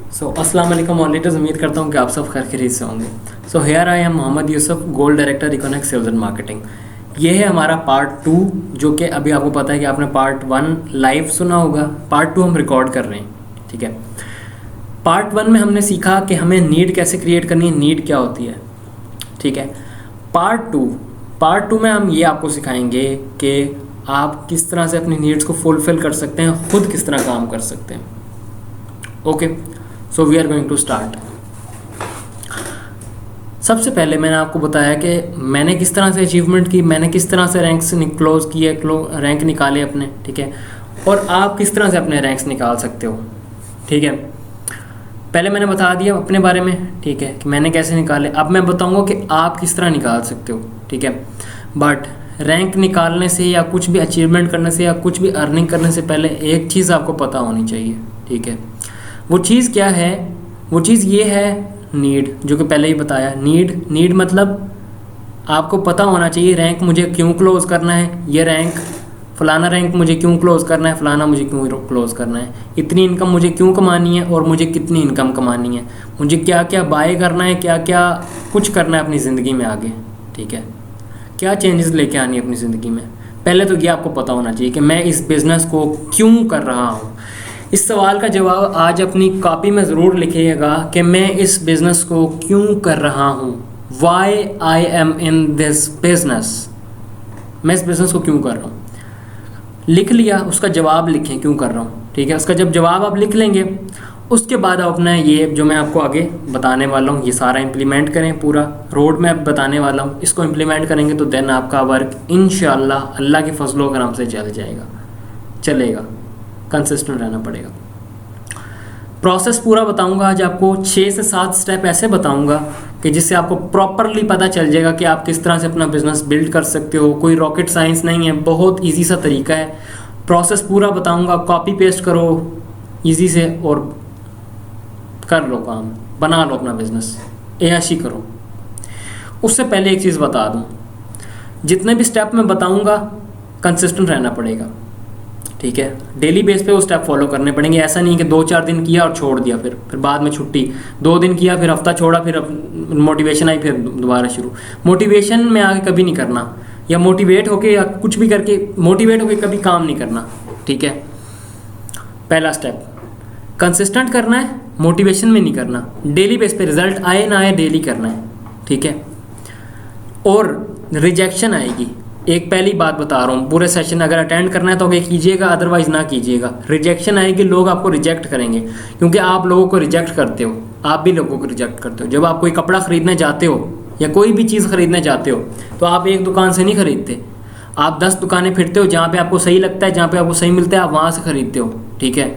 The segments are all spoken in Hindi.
अस्सलाम वालेकुम ऑडिटर्स, उम्मीद करता हूँ कि आप सब खैर खैरियत से होंगे। Here I am Mohammad Yusuf, gold director economic sales and marketing. ये है हमारा पार्ट 2, जो कि अभी आपको पता है कि आपने पार्ट 1 लाइव सुना होगा, पार्ट 2 हम रिकॉर्ड कर रहे हैं। ठीक है, पार्ट 1 में हमने सीखा कि हमें नीड कैसे क्रिएट करनी है, नीड क्या होती है। ठीक है, पार्ट 2 में हम ये आपको सिखाएंगे कि आप किस तरह से अपनी नीड्स को फुलफिल कर सकते हैं, खुद किस तरह काम कर सकते हैं। Okay, so we are going to start. सबसे पहले मैंने आपको बताया कि मैंने किस तरह से अचीवमेंट की, मैंने किस तरह से रैंक्स क्लोज किए, रैंक निकाले अपने। ठीक है, और आप किस तरह से अपने रैंक्स निकाल सकते हो। ठीक है, पहले मैंने बता दिया अपने बारे में, ठीक है, कि मैंने कैसे निकाले। अब मैं बताऊंगा कि आप किस तरह निकाल सकते हो। ठीक है, बट रैंक निकालने से या कुछ भी अचीवमेंट करने से या कुछ भी अर्निंग करने से पहले एक चीज़ आपको पता होनी चाहिए। ठीक है, वो चीज़ क्या है? वो चीज़ ये है नीड, जो कि पहले ही बताया। नीड मतलब आपको पता होना चाहिए रैंक मुझे क्यों क्लोज करना है, ये रैंक फ़लाना रैंक मुझे क्यों क्लोज करना है, फ़लाना मुझे क्यों क्लोज करना है, इतनी इनकम मुझे क्यों कमानी है और मुझे कितनी इनकम कमानी है, मुझे क्या क्या बाय करना है, क्या क्या कुछ करना है अपनी ज़िंदगी में आगे। ठीक है, क्या चेंजेस लेके आनी है अपनी ज़िंदगी में। पहले तो ये आपको पता होना चाहिए कि मैं इस बिज़नेस को क्यों कर रहा हूँ। इस सवाल का जवाब आज अपनी कॉपी में ज़रूर लिखिएगा कि मैं इस बिज़नेस को क्यों कर रहा हूँ। Why I am in this business, मैं इस बिज़नेस को क्यों कर रहा हूँ। लिख लिया, उसका जवाब लिखें क्यों कर रहा हूँ। ठीक है, उसका जब जवाब आप लिख लेंगे, उसके बाद आप अपना ये जो मैं आपको आगे बताने वाला हूँ ये सारा इम्प्लीमेंट करें। पूरा रोड मैप बताने वाला हूँ, इसको इम्प्लीमेंट करेंगे तो देन आपका वर्क इंशाअल्लाह अल्लाह के फजलो करम से चलेगा। कंसिस्टेंट रहना पड़ेगा। प्रोसेस पूरा बताऊंगा आज आपको, 6 से 7 स्टेप ऐसे बताऊंगा कि जिससे आपको प्रॉपरली पता चल जाएगा कि आप किस तरह से अपना बिजनेस बिल्ड कर सकते हो। कोई रॉकेट साइंस नहीं है, बहुत इजी सा तरीका है। प्रोसेस पूरा बताऊंगा, कॉपी पेस्ट करो इजी से और कर लो काम, बना लो अपना बिजनेस, ऐशी करो। उससे पहले एक चीज़ बता दूँ, जितने भी स्टेप मैं बताऊँगा कंसिस्टेंट रहना पड़ेगा। ठीक है, डेली बेस पे वो स्टेप फॉलो करने पड़ेंगे। ऐसा नहीं कि 2-4 दिन किया और छोड़ दिया, फिर बाद में छुट्टी, 2 दिन किया फिर हफ्ता छोड़ा, फिर मोटिवेशन आई फिर दोबारा शुरू। मोटिवेशन में आगे कभी नहीं करना, या मोटिवेट होके या कुछ भी करके मोटिवेट होके कभी काम नहीं करना। ठीक है, पहला स्टेप कंसिस्टेंट करना है, मोटिवेशन में नहीं करना। डेली बेस पे रिजल्ट आए ना आए डेली करना है। ठीक है, और रिजेक्शन आएगी। एक पहली बात बता रहा हूँ, पूरे सेशन अगर अटेंड करना है तो आगे कीजिएगा, अदरवाइज़ ना कीजिएगा। रिजेक्शन आएगी, लोग आपको रिजेक्ट करेंगे, क्योंकि आप लोगों को रिजेक्ट करते हो, आप भी लोगों को रिजेक्ट करते हो। जब आप कोई कपड़ा ख़रीदने जाते हो या कोई भी चीज़ ख़रीदने जाते हो तो आप एक दुकान से नहीं ख़रीदते, आप 10 दुकानें फिरते हो। जहाँ पर आपको सही लगता है, जहाँ पर आपको सही मिलता है, आप वहाँ से ख़रीदते हो। ठीक है,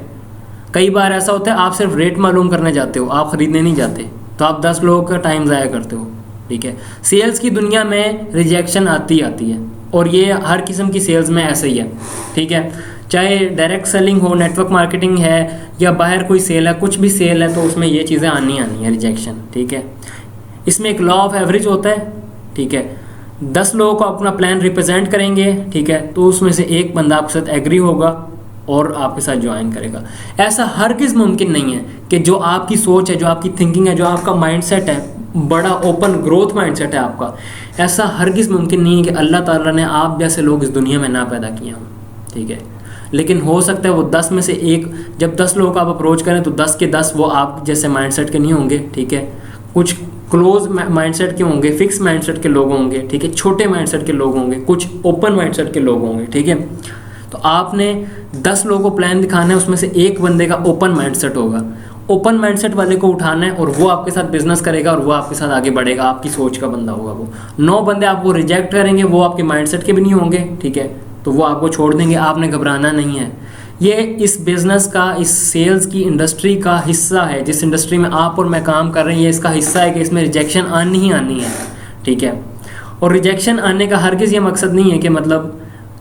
कई बार ऐसा होता है आप सिर्फ रेट मालूम करने जाते हो, आप ख़रीदने नहीं जाते, तो आप 10 लोगों का टाइम ज़ाया करते हो। ठीक है, सेल्स की दुनिया में रिजेक्शन आती है, और ये हर किस्म की सेल्स में ऐसे ही है। ठीक है, चाहे डायरेक्ट सेलिंग हो, नेटवर्क मार्केटिंग है, या बाहर कोई सेल है, कुछ भी सेल है, तो उसमें ये चीज़ें आनी है, रिजेक्शन। ठीक है, इसमें एक लॉ ऑफ एवरेज होता है। ठीक है, 10 लोगों को अपना प्लान रिप्रेजेंट करेंगे, ठीक है, तो उसमें से एक बंदा आपके साथ एग्री होगा और आपके साथ ज्वाइन करेगा। ऐसा हरगिज़ मुमकिन नहीं है कि जो आपकी सोच है, जो आपकी थिंकिंग है, जो आपका माइंडसेट है, बड़ा ओपन ग्रोथ माइंडसेट है आपका, ऐसा हरगिज़ मुमकिन नहीं है कि अल्लाह ताला ने आप जैसे लोग इस दुनिया में ना पैदा किए हों। ठीक है, लेकिन हो सकता है वो 10 में से एक, जब 10 लोगों को आप अप्रोच करें तो 10 के 10 वो आप जैसे माइंडसेट के नहीं होंगे। ठीक है, कुछ क्लोज माइंडसेट के होंगे, फिक्स माइंडसेट के लोग होंगे। ठीक है, छोटे माइंडसेट के लोग होंगे, कुछ ओपन माइंडसेट के लोग होंगे। ठीक है, तो आपने 10 लोगों को प्लान दिखाना है, उसमें से एक बंदे का ओपन माइंडसेट होगा। ओपन माइंडसेट वाले को उठाना है और वो आपके साथ बिजनेस करेगा और वो आपके साथ आगे बढ़ेगा, आपकी सोच का बंदा होगा वो। 9 बंदे आपको रिजेक्ट करेंगे, वो आपके माइंडसेट के भी नहीं होंगे। ठीक है, तो वो आपको छोड़ देंगे, आपने घबराना नहीं है। ये इस बिज़नेस का, इस सेल्स की इंडस्ट्री का हिस्सा है। जिस इंडस्ट्री में आप और मैं काम कर रहे हैं, ये इसका हिस्सा है कि इसमें रिजेक्शन आनी ही आनी है। ठीक है, और रिजेक्शन आने का हरगिज़ ये मकसद नहीं है कि मतलब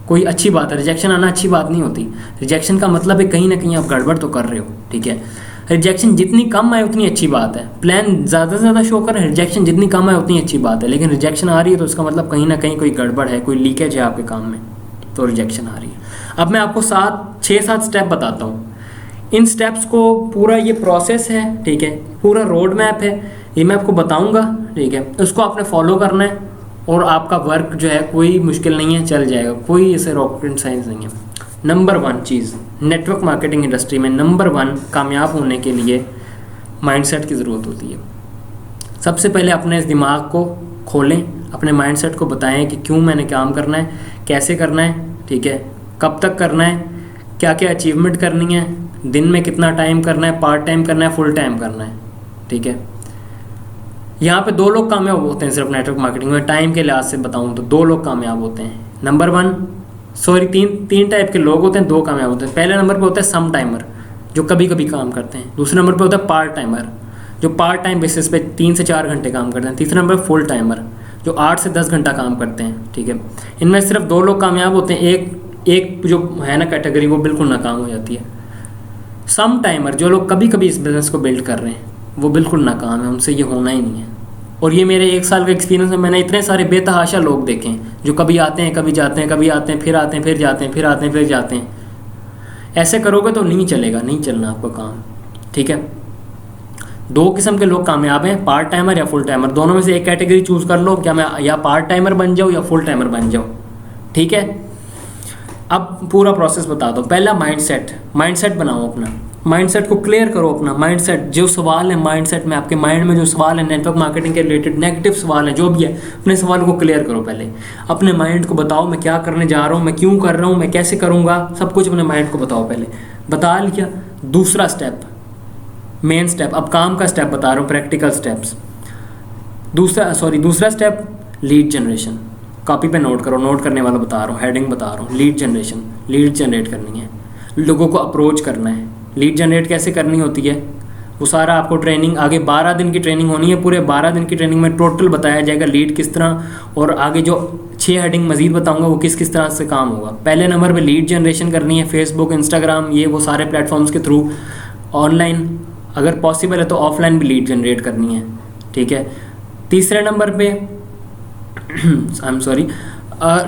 कोई अच्छी बात है। रिजेक्शन आना अच्छी बात नहीं होती। रिजेक्शन का मतलब है कहीं ना कहीं आप गड़बड़ तो कर रहे हो। ठीक है, रिजेक्शन जितनी कम आए उतनी अच्छी बात है। प्लान ज़्यादा से ज़्यादा शो करें, रिजेक्शन जितनी कम आए उतनी अच्छी बात है। लेकिन रिजेक्शन आ रही है तो उसका मतलब कहीं ना कहीं कोई गड़बड़ है, कोई लीकेज है आपके काम में, तो रिजेक्शन आ रही है। अब मैं आपको 6-7 स्टेप बताता हूँ। इन स्टेप्स को पूरा ये प्रोसेस है, ठीक है, पूरा रोड मैप है, ये मैं आपको बताऊंगा, ठीक है, उसको आपने फॉलो करना है और आपका वर्क जो है कोई मुश्किल नहीं है, चल जाएगा, कोई इसे रॉकेट साइंस नहीं है। नंबर 1 चीज़ नेटवर्क मार्केटिंग इंडस्ट्री में, नंबर 1 कामयाब होने के लिए माइंडसेट की ज़रूरत होती है। सबसे पहले अपने इस दिमाग को खोलें, अपने माइंडसेट को बताएं कि क्यों मैंने काम करना है, कैसे करना है, ठीक है, कब तक करना है, क्या क्या अचीवमेंट करनी है, दिन में कितना टाइम करना है, पार्ट टाइम करना है, फुल टाइम करना है, ठीक है। यहाँ पे 2 लोग कामयाब होते हैं सिर्फ नेटवर्क मार्केटिंग में, टाइम के लिहाज से बताऊँ तो 2 लोग कामयाब होते हैं। नंबर 1 सॉरी 3 टाइप के लोग होते हैं, 2 कामयाब होते हैं। पहले नंबर पे होता है सम टाइमर जो कभी कभी काम करते हैं। दूसरे नंबर पे होता है पार्ट टाइमर जो पार्ट टाइम बेसिस पे 3 से 4 घंटे काम करते हैं। तीसरे नंबर फुल टाइमर जो 8 से 10 घंटा काम करते हैं, ठीक है। इनमें सिर्फ 2 लोग कामयाब होते हैं, एक जो है ना कैटेगरी वो बिल्कुल नाकाम हो जाती है। सम टाइमर जो लोग कभी कभी इस बिज़नेस को बिल्ड कर रहे हैं वो बिल्कुल नाकाम है, उनसे ये होना ही नहीं है। और ये मेरे 1 साल का एक्सपीरियंस है, मैंने इतने सारे बेतहाशा लोग देखे हैं जो कभी आते हैं कभी जाते हैं, कभी आते हैं फिर आते हैं फिर जाते हैं, फिर आते हैं फिर जाते हैं। ऐसे करोगे तो नहीं चलेगा, नहीं चलना आपका काम, ठीक है। 2 किस्म के लोग कामयाब हैं, पार्ट टाइमर या फुल टाइमर। दोनों में से एक कैटेगरी चूज़ कर लो, क्या मैं या पार्ट टाइमर बन जाऊँ या फुल टाइमर बन जाऊँ, ठीक है। अब पूरा प्रोसेस बता दो। पहला माइंडसेट बनाओ, अपना माइंडसेट को क्लियर करो। अपना माइंडसेट, जो सवाल है माइंडसेट में, आपके माइंड में जो सवाल है नेटवर्क मार्केटिंग के रिलेटेड, नेगेटिव सवाल है जो भी है, अपने सवाल को क्लियर करो। पहले अपने माइंड को बताओ मैं क्या करने जा रहा हूँ, मैं क्यों कर रहा हूँ, मैं कैसे करूँगा, सब कुछ अपने माइंड को बताओ। पहले बता लिया। दूसरा स्टेप, मेन स्टेप, अब काम का स्टेप बता रहा हूँ, प्रैक्टिकल स्टेप्स। दूसरा स्टेप लीड जनरेशन। कॉपी पे नोट करो, नोट करने वाला बता रहा हूँ, हेडिंग बता रहा हूँ। लीड जनरेशन, लीड जनरेट करनी है, लोगों को अप्रोच करना है। लीड जनरेट कैसे करनी होती है वो सारा आपको ट्रेनिंग, आगे 12 दिन की ट्रेनिंग होनी है। पूरे 12 दिन की ट्रेनिंग में टोटल बताया जाएगा लीड किस तरह, और आगे जो 6 हेडिंग मजीद बताऊंगा वो किस किस तरह से काम होगा। पहले नंबर पे लीड जनरेशन करनी है, फेसबुक, इंस्टाग्राम, ये वो सारे प्लेटफॉर्म्स के थ्रू। ऑनलाइन अगर पॉसिबल है तो ऑफलाइन भी लीड जनरेट करनी है, ठीक है। तीसरे नंबर पे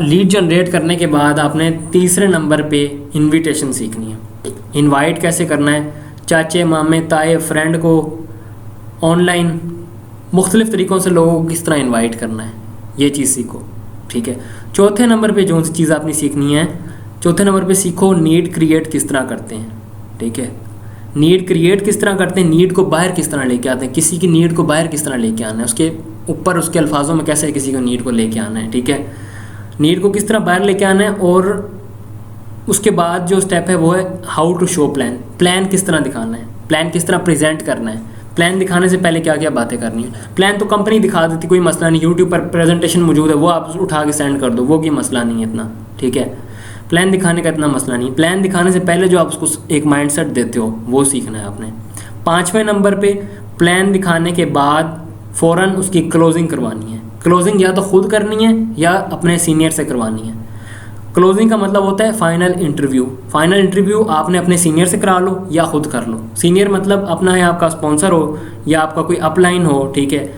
लीड जनरेट करने के बाद आपने तीसरे नंबर पे इनविटेशन सीखनी है। इनवाइट कैसे करना है, चाचे मामे ताए फ्रेंड को ऑनलाइन मुख्तलिफ़ तरीक़ों से लोगों को किस तरह इनवाइट करना है, ये चीज़ सीखो, ठीक है। चौथे नंबर पे जो सी चीज़ आपने सीखनी है, चौथे नंबर पे सीखो नीड क्रिएट किस तरह करते हैं, ठीक है। नीड क्रिएट किस तरह करते हैं, नीड को बाहर किस तरह लेके आते हैं, किसी की नीड को बाहर किस तरह लेके आना है, उसके ऊपर उसके अल्फाजों में कैसे किसी को नीड को लेके आना है, ठीक है। नीड को किस तरह बाहर लेके आना है। और उसके बाद जो स्टेप है वो है how to show plan. Plan किस तरह दिखाना है, प्लान किस तरह प्रेजेंट करना है। प्लान दिखाने से पहले क्या क्या बातें करनी है। प्लान तो कंपनी दिखा देती, कोई मसला नहीं, यूट्यूब पर प्रेजेंटेशन मौजूद है, वो आप उठा के सेंड कर दो, वो कोई मसला नहीं है इतना, ठीक है। प्लान दिखाने का इतना मसला नहीं। प्लान दिखाने से पहले जो आप उसको एक माइंडसेट देते हो वो सीखना है आपने। 5वें नंबर पे प्लान दिखाने के बाद फ़ौरन उसकी क्लोजिंग करवानी है। क्लोजिंग या तो खुद करनी है या अपने सीनियर से करवानी है। क्लोजिंग का मतलब होता है फाइनल इंटरव्यू। फाइनल इंटरव्यू आपने अपने सीनियर से करा लो या खुद कर लो। सीनियर मतलब अपना है आपका स्पॉन्सर हो या आपका कोई अपलाइन हो, ठीक है,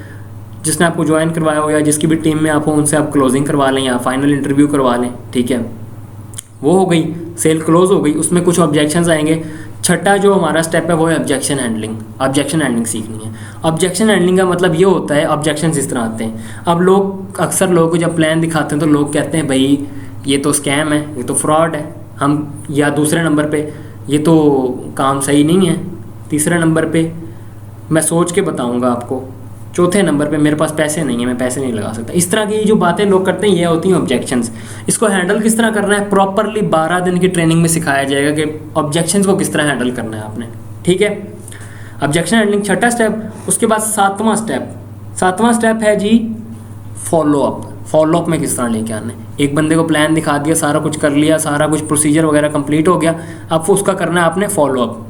जिसने आपको ज्वाइन करवाया हो या जिसकी भी टीम में आप हो, उनसे आप क्लोजिंग करवा लें या फाइनल इंटरव्यू करवा लें, ठीक है। वो हो गई, सेल क्लोज हो गई। उसमें कुछ ऑब्जेक्शंस आएंगे। छठा जो हमारा स्टेप है वो है ऑब्जेक्शन हैंडलिंग। ऑब्जेक्शन हैंडलिंग सीखनी है। ऑब्जेक्शन हैंडलिंग का मतलब ये होता है, ऑब्जेक्शंस इस तरह आते हैं। अब लोग अक्सर लोगों को जब प्लान दिखाते हैं तो लोग कहते हैं भाई ये तो स्कैम है, ये तो फ्रॉड है, हम, या दूसरे नंबर पे ये तो काम सही नहीं है। तीसरे नंबर पे मैं सोच के बताऊंगा आपको। चौथे नंबर पे मेरे पास पैसे नहीं है, मैं पैसे नहीं लगा सकता। इस तरह की जो बातें लोग करते हैं ये होती हैं ऑब्जेक्शंस। इसको हैंडल किस तरह करना है, प्रॉपरली 12 दिन की ट्रेनिंग में सिखाया जाएगा कि ऑब्जेक्शंस को किस तरह हैंडल करना है आपने, ठीक है। ऑब्जेक्शन हैंडलिंग छठा स्टेप। उसके बाद 7वां स्टेप है जी फॉलोअप। फॉलोअप में किस तरह लेके आना है। एक बंदे को प्लान दिखा दिया, सारा कुछ कर लिया, सारा कुछ प्रोसीजर वगैरह कंप्लीट हो गया, अब उसका करना है आपने फॉलोअप।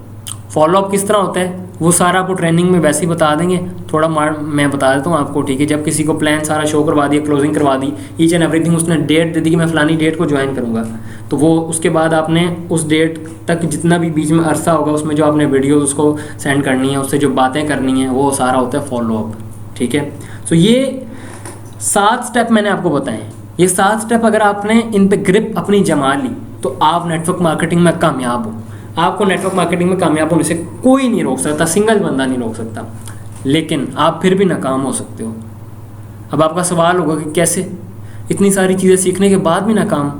फॉलोअप किस तरह होता है वो सारा आपको ट्रेनिंग में वैसे ही बता देंगे, थोड़ा मैं बता देता हूँ आपको, ठीक है। जब किसी को प्लान सारा शो करवा दिया, क्लोजिंग करवा दी, ईच एंड एवरीथिंग, उसने डेट दे दी कि मैं फलानी डेट को ज्वाइन करूँगा, तो वो उसके बाद आपने उस डेट तक जितना भी बीच में अरसा होगा उसमें जो आपने वीडियो उसको सेंड करनी है, उससे जो बातें करनी है, वो सारा होता है फॉलोअप, ठीक है। तो ये 7 स्टेप मैंने आपको बताए। ये 7 स्टेप अगर आपने इन पे ग्रिप अपनी जमा ली तो आप नेटवर्क मार्केटिंग में कामयाब हो। आपको नेटवर्क मार्केटिंग में कामयाब होने से कोई नहीं रोक सकता, सिंगल बंदा नहीं रोक सकता, लेकिन आप फिर भी नाकाम हो सकते हो। अब आपका सवाल होगा कि कैसे, इतनी सारी चीज़ें सीखने के बाद भी नाकाम।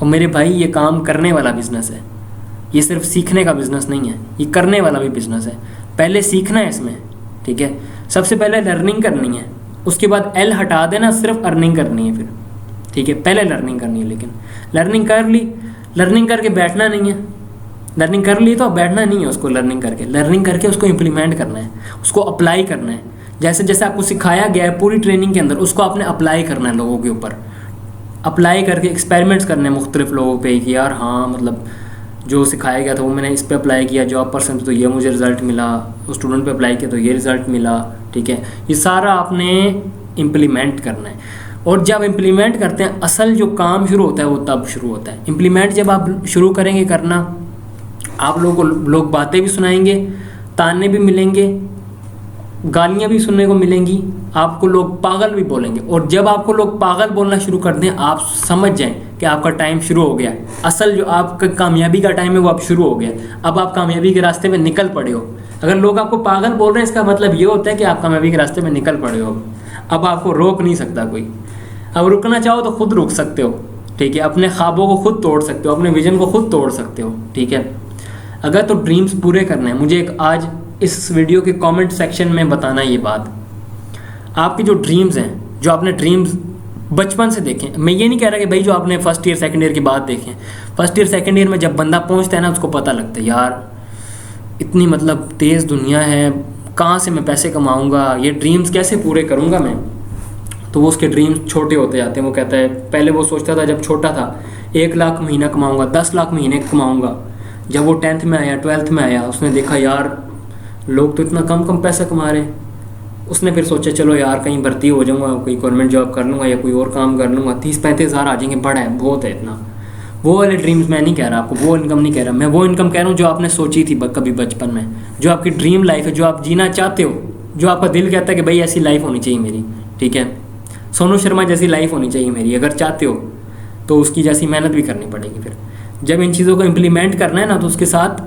और मेरे भाई, ये काम करने वाला बिजनेस है, ये सिर्फ सीखने का बिजनेस नहीं है, ये करने वाला भी बिजनेस है। पहले सीखना है इसमें, ठीक है, सबसे पहले लर्निंग करनी है, उसके बाद एल हटा देना, सिर्फ अर्निंग करनी है फिर, ठीक है। पहले लर्निंग करनी है, लेकिन लर्निंग कर ली, लर्निंग करके बैठना नहीं है, लर्निंग कर ली तो अब बैठना नहीं है उसको, लर्निंग करके उसको इम्प्लीमेंट करना है, उसको अप्लाई करना है। जैसे जैसे आपको सिखाया गया है पूरी ट्रेनिंग के अंदर, उसको आपने अप्लाई करना है लोगों के ऊपर, अप्लाई करके एक्सपेरिमेंट्स करने हैं मुख्तलिफ लोगों पे कि यार हाँ मतलब जो सिखाया गया था वो मैंने इस पे अप्लाई किया, जॉब पर्सन पे तो ये मुझे रिज़ल्ट मिला, स्टूडेंट पे अप्लाई किया तो ये रिज़ल्ट मिला, ठीक है। ये सारा आपने इम्प्लीमेंट करना है। और जब इम्प्लीमेंट करते हैं, असल जो काम शुरू होता है वो तब शुरू होता है। इम्प्लीमेंट जब आप शुरू करेंगे करना, आप लोगों को लोग बातें भी सुनाएंगे, ताने भी मिलेंगे, गालियाँ भी सुनने को मिलेंगी, आपको लोग पागल भी बोलेंगे। और जब आपको लोग पागल बोलना शुरू कर दें, आप समझ जाएं कि आपका टाइम शुरू हो गया। असल जो आपका कामयाबी का टाइम है वो अब शुरू हो गया, अब आप कामयाबी के रास्ते में निकल पड़े हो। अगर लोग आपको पागल बोल रहे हैं, इसका मतलब ये होता है कि आप कामयाबी के रास्ते में निकल पड़े हो। अब आपको रोक नहीं सकता कोई। अब रुकना चाहो तो खुद रुक सकते हो, ठीक है। अपने ख्वाबों को खुद तोड़ सकते हो, अपने विजन को खुद तोड़ सकते हो, ठीक है। अगर तो ड्रीम्स पूरे करने हैं, मुझे एक आज इस वीडियो के कमेंट सेक्शन में बताना ये बात, आपकी जो ड्रीम्स हैं, जो आपने ड्रीम्स बचपन से देखें। मैं ये नहीं कह रहा कि भाई जो आपने फर्स्ट ईयर सेकंड ईयर की बात देखें, फर्स्ट ईयर सेकंड ईयर में जब बंदा पहुंचता है ना, उसको पता लगता है यार इतनी मतलब तेज़ दुनिया है, कहाँ से मैं पैसे कमाऊँगा, ये ड्रीम्स कैसे पूरे करूँगा मैं। तो वो उसके ड्रीम्स छोटे होते जाते हैं। वो कहता है, पहले वो सोचता था जब छोटा था 1 लाख महीना कमाऊँगा, 10 लाख महीने कमाऊँगा। जब वो 10th में आया, 12th में आया, उसने देखा यार लोग तो इतना कम पैसा कमा रहे। उसने फिर सोचा चलो यार कहीं भर्ती हो जाऊँगा, कोई गवर्नमेंट जॉब कर लूँगा या कोई और काम कर लूँगा, 30-35 हज़ार आ जाएंगे, बड़ा है, बहुत है इतना। वो वाले ड्रीम्स मैं नहीं कह रहा आपको, वो इनकम नहीं कह रहा मैं, वो इनकम कह रहा हूँ जो आपने सोची थी कभी बचपन में, जो आपकी ड्रीम लाइफ है, जो आप जीना चाहते हो, जो आपका दिल कहता है कि भाई ऐसी लाइफ होनी चाहिए मेरी, ठीक है। सोनू शर्मा जैसी लाइफ होनी चाहिए मेरी। अगर चाहते हो तो उसकी जैसी मेहनत भी करनी पड़ेगी। फिर जब इन चीज़ों को इम्प्लीमेंट करना है ना, तो उसके साथ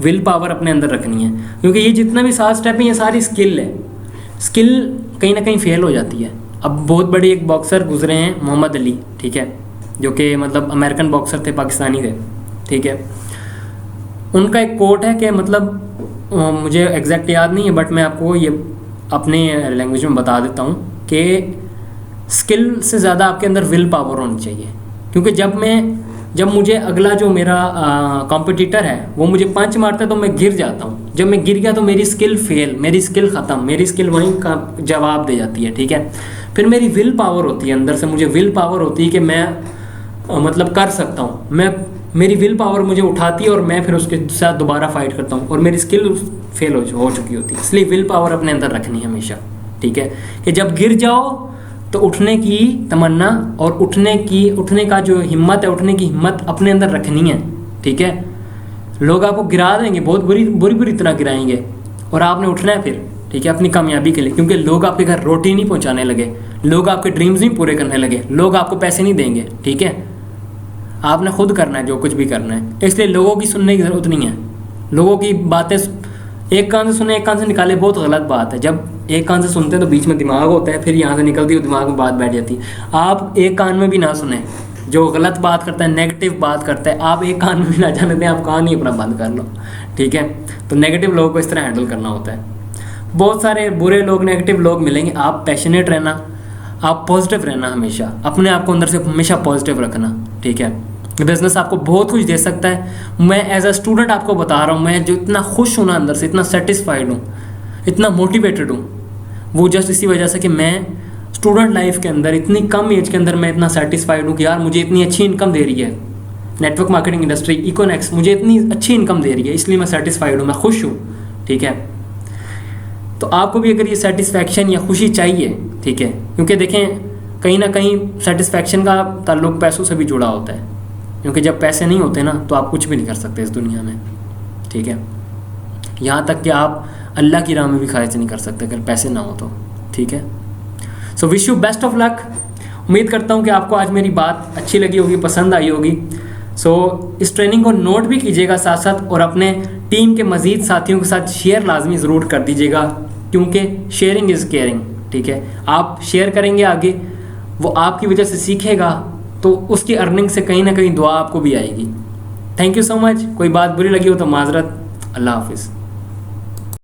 विल पावर अपने अंदर रखनी है, क्योंकि ये जितना भी 7 स्टेप हैं ये सारी स्किल है। स्किल कहीं ना कहीं फेल हो जाती है। अब बहुत बड़े एक बॉक्सर गुजरे हैं, मोहम्मद अली, ठीक है, जो कि मतलब अमेरिकन बॉक्सर थे, पाकिस्तानी थे, ठीक है। उनका एक कोट है कि मतलब मुझे एग्जैक्ट याद नहीं है, बट मैं आपको ये अपने लैंग्वेज में बता देता हूँ कि स्किल से ज़्यादा आपके अंदर विल पावर होनी चाहिए। क्योंकि जब मुझे अगला जो मेरा कॉम्पिटिटर है वो मुझे पंच मारता है तो मैं गिर जाता हूँ। जब मैं गिर गया तो मेरी स्किल फेल, मेरी स्किल ख़त्म, मेरी स्किल वहीं का जवाब दे जाती है, ठीक है। फिर मेरी विल पावर होती है, अंदर से मुझे विल पावर होती है कि मैं मतलब कर सकता हूँ। मेरी विल पावर मुझे उठाती है और मैं फिर उसके साथ दोबारा फाइट करता हूँ, और मेरी स्किल फेल हो चुकी होती है। इसलिए विल पावर अपने अंदर रखनी है हमेशा, ठीक है, कि जब गिर जाओ तो उठने की तमन्ना और उठने का जो हिम्मत है, उठने की हिम्मत अपने अंदर रखनी है, ठीक है। लोग आपको गिरा देंगे, बहुत बुरी तरह गिराएंगे, और आपने उठना है फिर, ठीक है, अपनी कामयाबी के लिए। क्योंकि लोग आपके घर रोटी नहीं पहुंचाने लगे, लोग आपके ड्रीम्स नहीं पूरे करने लगे, लोग आपको पैसे नहीं देंगे, ठीक है। आपने खुद करना है जो कुछ भी करना है। इसलिए लोगों की सुनने की ज़रूरत नहीं है। लोगों की बातें एक कान से सुने एक कान से निकाले, बहुत गलत बात है। जब एक कान से सुनते हैं तो बीच में दिमाग होता है, फिर यहाँ से निकलती है, दिमाग में बात बैठ जाती है। आप एक कान में भी ना सुने, जो गलत बात करता है, नेगेटिव बात करता है, आप एक कान में भी ना जाने दें, आप कान ही अपना बंद कर लो, ठीक है। तो नेगेटिव लोगों को इस तरह हैंडल करना होता है। बहुत सारे बुरे लोग, नेगेटिव लोग मिलेंगे, आप पैशनेट रहना, आप पॉजिटिव रहना, हमेशा अपने आप को अंदर से हमेशा पॉजिटिव रखना, ठीक है। बिजनेस आपको बहुत कुछ दे सकता है। मैं एज अ स्टूडेंट आपको बता रहा हूँ, मैं जो इतना खुश हूँ ना अंदर से, इतना सेटिस्फाइड हूँ, इतना मोटिवेटेड हूँ, वो जस्ट इसी वजह से कि मैं स्टूडेंट लाइफ के अंदर इतनी कम एज के अंदर मैं इतना सेटिस्फाइड हूँ कि यार मुझे इतनी अच्छी इनकम दे रही है नेटवर्क मार्केटिंग इंडस्ट्री, इकोनेक्स मुझे इतनी अच्छी इनकम दे रही है, इसलिए मैं सेटिस्फाइड हूँ, मैं खुश हूँ, ठीक है। तो आपको भी अगर ये सेटिस्फैक्शन या खुशी चाहिए, ठीक है, क्योंकि देखें कहीं ना कहीं सेटिस्फैक्शन का ताल्लुक पैसों से भी जुड़ा होता है, क्योंकि जब पैसे नहीं होते ना तो आप कुछ भी नहीं कर सकते इस दुनिया में, ठीक है। यहाँ तक कि आप अल्लाह की राह में भी खर्च नहीं कर सकते अगर पैसे ना हो तो, ठीक है। So wish you best of luck. उम्मीद करता हूँ कि आपको आज मेरी बात अच्छी लगी होगी, पसंद आई होगी। सो इस ट्रेनिंग को नोट भी कीजिएगा साथ साथ, और अपने टीम के मज़ीद साथियों के साथ शेयर लाजमी ज़रूर कर दीजिएगा, क्योंकि शेयरिंग इज़ केयरिंग। ठीक है, आप शेयर करेंगे आगे, वो आपकी वजह से सीखेगा, तो उसकी अर्निंग से कहीं ना कहीं दुआ आपको भी आएगी। Thank you so much. कोई बात बुरी लगी हो तो माजरत। अल्लाह हाफिज़।